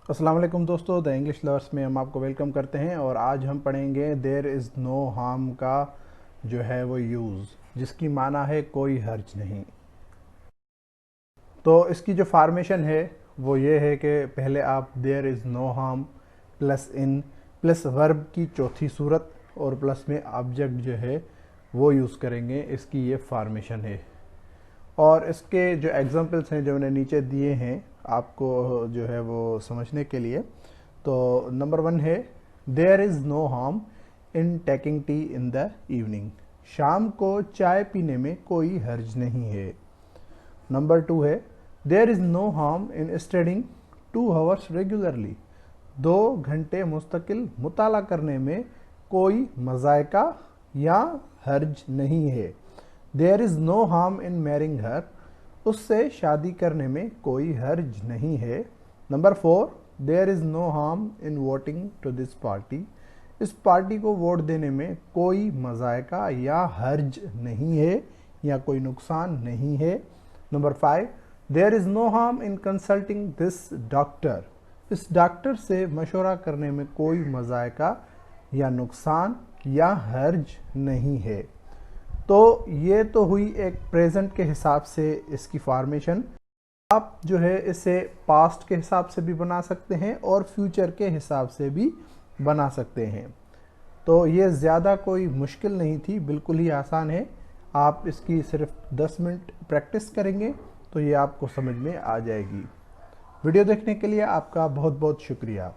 अस्सलाम वालेकुम दोस्तों, द इंग्लिश लवर्स में हम आपको वेलकम करते हैं। और आज हम पढ़ेंगे देयर इज़ नो हार्म का जो है वो यूज़, जिसकी माना है कोई हर्ज नहीं। तो इसकी जो फार्मेशन है वो ये है कि पहले आप there is no harm plus in plus verb की चौथी सूरत और प्लस में ऑब्जेक्ट जो है वो यूज़ करेंगे। इसकी ये फार्मेशन है। और इसके जो एग्जांपल्स हैं जो मैंने नीचे दिए हैं आपको जो है वो समझने के लिए, तो नंबर 1 है there is no harm in taking tea in the evening. शाम को चाय पीने में कोई हर्ज नहीं है। नंबर 2 है there is no harm in studying 2 hours regularly. 2 घंटे मुस्तकिल मुताला करने में कोई मजायका या हर्ज नहीं है। There is no harm in marrying her. उससे शादी करने में कोई हर्ज नहीं है। Number 4 there is no harm in voting to this party. इस पार्टी को वोट देने में कोई मजायका या हर्ज नहीं है या कोई नुकसान नहीं है। Number 5 there is no harm in consulting this doctor. इस डॉक्टर से मशवरा करने में कोई मजायका या नुकसान या हर्ज नहीं है। तो ये तो हुई एक प्रेजेंट के हिसाब से इसकी फॉर्मेशन। आप जो है इसे पास्ट के हिसाब से भी बना सकते हैं और फ्यूचर के हिसाब से भी बना सकते हैं। तो ये ज़्यादा कोई मुश्किल नहीं थी, बिल्कुल ही आसान है। आप इसकी सिर्फ 10 मिनट प्रैक्टिस करेंगे तो ये आपको समझ में आ जाएगी। वीडियो देखने के लिए आपका बहुत बहुत शुक्रिया।